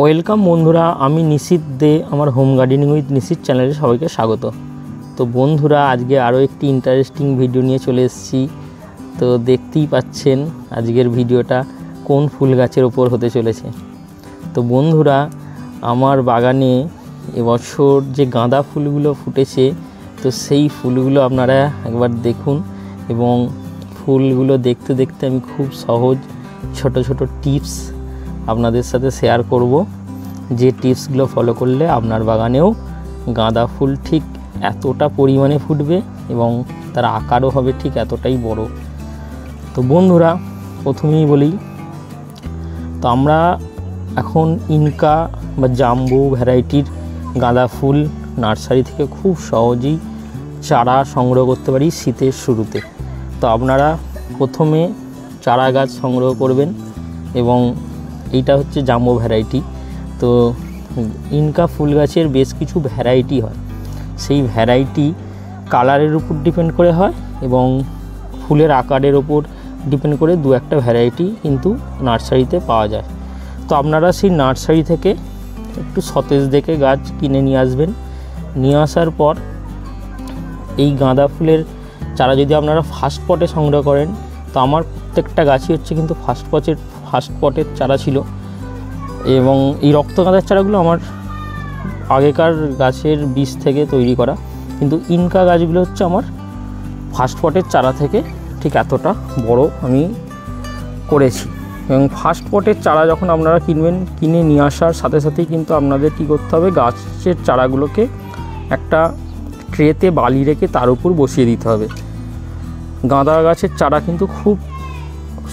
Welcome বন্ধুরা, আমি নিশিত দে। আমার হোম গার্ডেনিং উইথ নিশিত চ্যানেলে সবাইকে স্বাগত। তো বন্ধুরা, আজকে আরও একটি ইন্টারেস্টিং ভিডিও নিয়ে চলে এসেছি। তো দেখতেই পাচ্ছেন আজকের ভিডিওটা কোন ফুল গাছের ওপর হতে চলেছে। তো বন্ধুরা, আমার বাগানে এবছর যে গাঁদা ফুলগুলো ফুটেছে, তো সেই ফুলগুলো আপনারা একবার দেখুন। এবং ফুলগুলো দেখতে দেখতে আমি খুব সহজ ছোট ছোট টিপস আপনাদের সাথে শেয়ার করব, যে টিপসগুলো ফলো করলে আপনার বাগানেও গাঁদা ফুল ঠিক এতটা পরিমাণে ফুটবে এবং তার আকারও হবে ঠিক এতটাই বড়। তো বন্ধুরা, প্রথমেই বলি, তো আমরা এখন ইনকা বা জাম্বো ভ্যারাইটির গাঁদা ফুল নার্সারি থেকে খুব সহজেই চারা সংগ্রহ করতে পারি শীতের শুরুতে। তো আপনারা প্রথমে চারা গাছ সংগ্রহ করবেন, এবং এইটা হচ্ছে জাম্বো ভ্যারাইটি। তো ইনকা ফুল গাছের বেশ কিছু ভ্যারাইটি হয়, সেই ভ্যারাইটি কালারের উপর ডিপেন্ড করে হয় এবং ফুলের আকারের ওপর ডিপেন্ড করে দু একটা ভ্যারাইটি কিন্তু নার্সারিতে পাওয়া যায়। তো আপনারা সেই নার্সারি থেকে একটু সতেজ দেখে গাছ কিনে নিয়ে আসবেন। নিয়ে আসার পর এই গাঁদা ফুলের চারা যদি আপনারা ফার্স্ট পটে সংগ্রহ করেন, তো আমার প্রত্যেকটা গাছই হচ্ছে কিন্তু ফার্স্ট পটের চারা ছিল। এবং এই রক্তগাঁদার চারাগুলো আমার আগেকার গাছের বীজ থেকে তৈরি করা, কিন্তু ইনকা গাছগুলো হচ্ছে আমার ফার্স্ট পটের চারা থেকে ঠিক এতটা বড় আমি করেছি। এবং ফার্স্ট পটের চারা যখন আপনারা কিনে নিয়ে আসার সাথে সাথেই কিন্তু আপনাদের কী করতে হবে, গাছের চারাগুলোকে একটা ট্রেতে বালি রেখে তার উপর বসিয়ে দিতে হবে। গাঁদা গাছের চারা কিন্তু খুব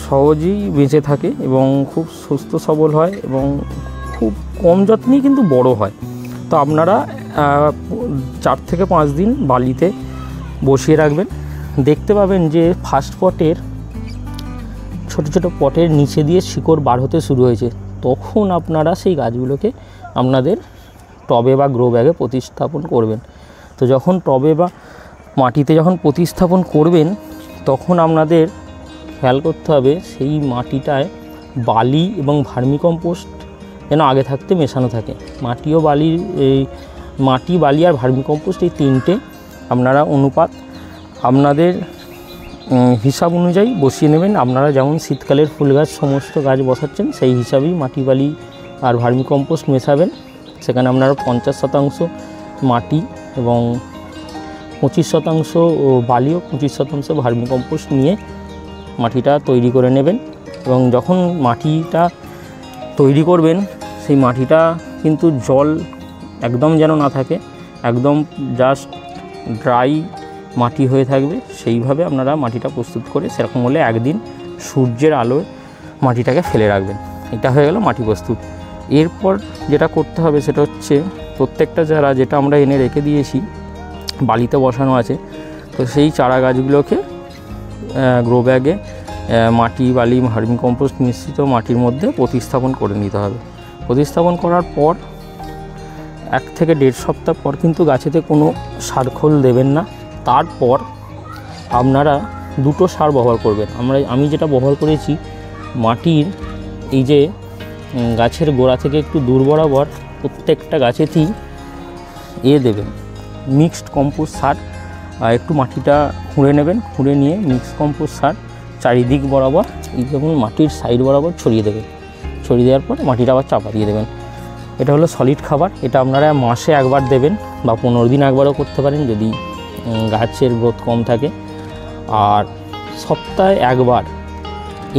সহজেই বেঁচে থাকে এবং খুব সুস্থ সবল হয় এবং খুব কম যত্নেই কিন্তু বড় হয়। তো আপনারা 4 থেকে 5 দিন বালিতে বসিয়ে রাখবেন। দেখতে পাবেন যে ফার্স্ট পটের ছোট ছোট পটের নিচে দিয়ে শিকড় বার হতে শুরু হয়েছে। তখন আপনারা সেই গাছগুলোকে আপনাদের টবে বা গ্রো ব্যাগে প্রতিস্থাপন করবেন। তো যখন টবে বা মাটিতে যখন প্রতিস্থাপন করবেন, তখন আপনাদের খেয়াল করতে হবে সেই মাটিটায় বালি এবং ভার্মিকম্পোস্ট যেন আগে থাকতে মেশানো থাকে। মাটি, বালি আর ভার্মিকম্পোস্ট এই তিনটে আপনারা অনুপাত আপনাদের হিসাব অনুযায়ী বসিয়ে নেবেন। আপনারা যেমন শীতকালের ফুল গাছ সমস্ত গাছ বসাচ্ছেন, সেই হিসাবেই মাটি, বালি আর ভার্মিকম্পোস্ট মেশাবেন। সেখানে আপনারা 50% মাটি এবং 25% বালি ও 25% ভার্মিকম্পোস্ট নিয়ে মাটিটা তৈরি করে নেবেন। এবং যখন মাটিটা তৈরি করবেন, সেই মাটিটা কিন্তু জল একদম যেন না থাকে, একদম জাস্ট ড্রাই মাটি হয়ে থাকবে। সেইভাবে আপনারা মাটিটা প্রস্তুত করে সেরকম হলে একদিন সূর্যের আলোয় মাটিটাকে ফেলে রাখবেন। এটা হয়ে গেল মাটি প্রস্তুত। এরপর যেটা করতে হবে সেটা হচ্ছে প্রত্যেকটা চারা যেটা আমরা এনে রেখে দিয়েছি বালিতে বসানো আছে, তো সেই চারা গাছগুলোকে গ্রো ব্যাগে মাটি, বালি, ভার্মিকম্পোস্ট মিশ্রিত মাটির মধ্যে প্রতিস্থাপন করে নিতে হবে। প্রতিস্থাপন করার পর 1 থেকে 1.5 সপ্তাহ পর কিন্তু গাছেতে কোনো সার খোল দেবেন না। তারপর আপনারা 2টো সার ব্যবহার করবেন। আমি যেটা ব্যবহার করেছি, মাটির এই যে গাছের গোড়া থেকে একটু দূর বরাবর প্রত্যেকটা গাছেতেই দেবেন মিক্সড কম্পোস্ট সার। একটু মাটিটা খুঁড়ে নেবেন, খুঁড়ে নিয়ে মিক্সড কম্পোস্ট সার চারিদিক বরাবর এই যেমন মাটির সাইড বরাবর ছড়িয়ে দেবেন। ছড়িয়ে দেওয়ার পর মাটিটা আবার চাপা দিয়ে দেবেন। এটা হলো সলিড খাবার। এটা আপনারা মাসে একবার দেবেন বা 15 দিন একবারও করতে পারেন যদি গাছের গ্রোথ কম থাকে। আর সপ্তাহে একবার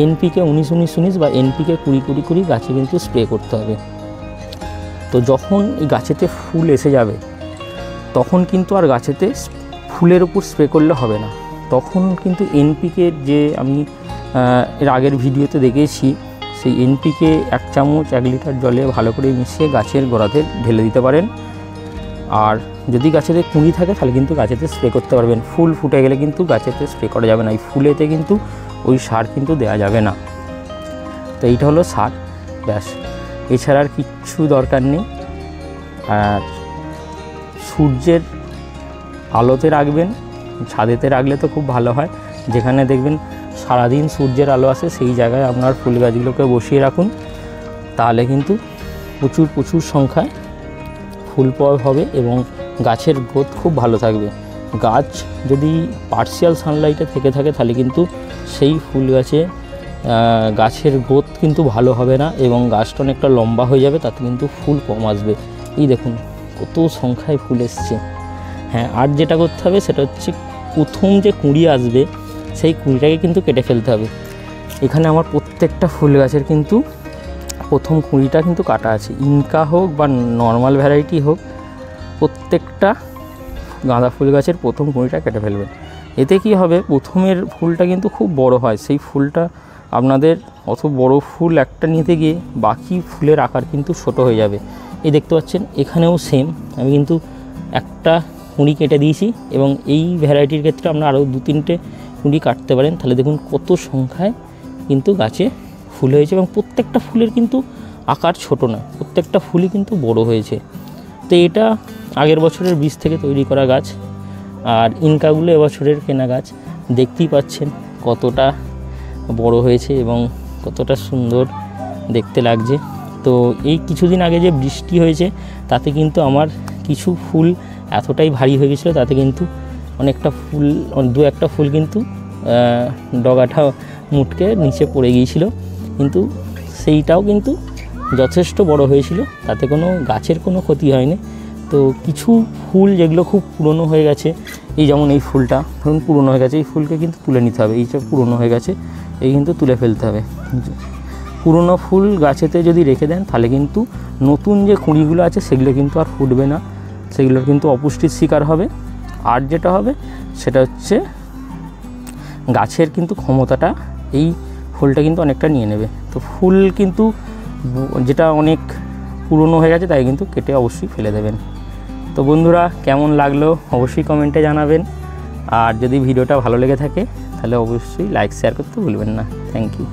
এনপিকে 19-19 বা এনপিকে 20-20 গাছে কিন্তু স্প্রে করতে হবে। তো যখন এই গাছেতে ফুল এসে যাবে, তখন কিন্তু আর গাছেতে ফুলের উপর স্প্রে করলে হবে না। তখন কিন্তু এনপিকে যে আমি এর আগের ভিডিওতে দেখেছি, সেই এনপিকে 1 চামচ 1 লিটার জলে ভালো করে মিশিয়ে গাছের গোড়াতে ঢেলে দিতে পারেন। আর যদি গাছেতে কুঁড়ি থাকে তাহলে কিন্তু গাছেতে স্প্রে করতে পারবেন। ফুল ফুটে গেলে কিন্তু গাছেতে স্প্রে করা যাবে না, এই ফুলেতে কিন্তু ওই সার কিন্তু দেওয়া যাবে না। তো এইটা হলো সার, ব্যাস। এছাড়া আর কিচ্ছু দরকার নেই। আর সূর্যের আলোতে রাখবেন, ছাদেতে রাখলে তো খুব ভালো হয়। যেখানে দেখবেন সারাদিন সূর্যের আলো আসে সেই জায়গায় আপনার ফুল গাছগুলোকে বসিয়ে রাখুন, তাহলে কিন্তু প্রচুর সংখ্যায় ফুল হবে এবং গাছের গ্রোথ খুব ভালো থাকবে। গাছ যদি পার্শিয়াল সানলাইটে থেকে থাকে তাহলে কিন্তু সেই ফুল গাছের গ্রোথ কিন্তু ভালো হবে না এবং গাছটা অনেকটা লম্বা হয়ে যাবে, তাতে কিন্তু ফুল কম আসবে। এই দেখুন কত সংখ্যায় ফুল এসছে। হ্যাঁ, আর যেটা করতে হবে সেটা হচ্ছে প্রথম যে কুঁড়ি আসবে সেই কুঁড়িটাকে কিন্তু কেটে ফেলতে হবে। এখানে আমার প্রত্যেকটা ফুল গাছের কিন্তু প্রথম কুঁড়িটা কিন্তু কাটা আছে। ইনকা হোক বা নর্মাল ভ্যারাইটি হোক, প্রত্যেকটা গাঁদা ফুল গাছের প্রথম কুঁড়িটা কেটে ফেলবেন। এতে কি হবে, প্রথমের ফুলটা কিন্তু খুব বড় হয়, সেই ফুলটা আপনাদের অত বড় ফুল একটা নিতে গিয়ে বাকি ফুলের আকার কিন্তু ছোট হয়ে যাবে। এই দেখতে পাচ্ছেন এখানেও সেম, আমি কিন্তু একটা কুঁড়ি কেটে দিয়েছি এবং এই ভ্যারাইটির ক্ষেত্রে আপনারা আরও 2-3টে কুঁড়ি কাটতে পারেন। তাহলে দেখুন কত সংখ্যায় কিন্তু গাছে ফুল হয়েছে এবং প্রত্যেকটা ফুলের কিন্তু আকার ছোট না, প্রত্যেকটা ফুলই কিন্তু বড় হয়েছে। তো এটা আগের বছরের বীজ থেকে তৈরি করা গাছ, আর ইনকাগুলো এবছরের কেনা গাছ। দেখতেই পাচ্ছেন কতটা বড় হয়েছে এবং কতটা সুন্দর দেখতে লাগছে। তো এই কিছুদিন আগে যে বৃষ্টি হয়েছে তাতে কিন্তু আমার কিছু ফুল এতটাই ভারী হয়ে গেছিলো, তাতে কিন্তু অনেকটা ফুল, 2-1টা ফুল কিন্তু ডগাটা মুটকে নিচে পড়ে গিয়েছিল, কিন্তু সেইটাও কিন্তু যথেষ্ট বড় হয়েছিল, তাতে কোনো গাছের কোনো ক্ষতি হয়নি। তো কিছু ফুল যেগুলো খুব পুরনো হয়ে গেছে, এই যেমন এই ফুলটা ধরুন পুরনো হয়ে গেছে, এই ফুলকে কিন্তু তুলে নিতে হবে। এইটা পুরনো হয়ে গেছে, এই কিন্তু তুলে ফেলতে হবে। পুরনো ফুল গাছেতে যদি রেখে দেন তাহলে কিন্তু নতুন যে কুঁড়িগুলো আছে সেগুলো কিন্তু আর ফুটবে না, সেগুলোর কিন্তু অপুষ্টির শিকার হবে। আর যেটা হবে সেটা হচ্ছে গাছের কিন্তু ক্ষমতাটা এই ফুলটা কিন্তু অনেকটা নিয়ে নেবে। তো ফুল কিন্তু যেটা অনেক পুরনো হয়ে গেছে তাই কিন্তু কেটে অবশ্যই ফেলে দেবেন। তো বন্ধুরা, কেমন লাগলো অবশ্যই কমেন্টে জানাবেন, আর যদি ভিডিওটা ভালো লেগে থাকে তাহলে অবশ্যই লাইক শেয়ার করতে ভুলবেন না। Thank you.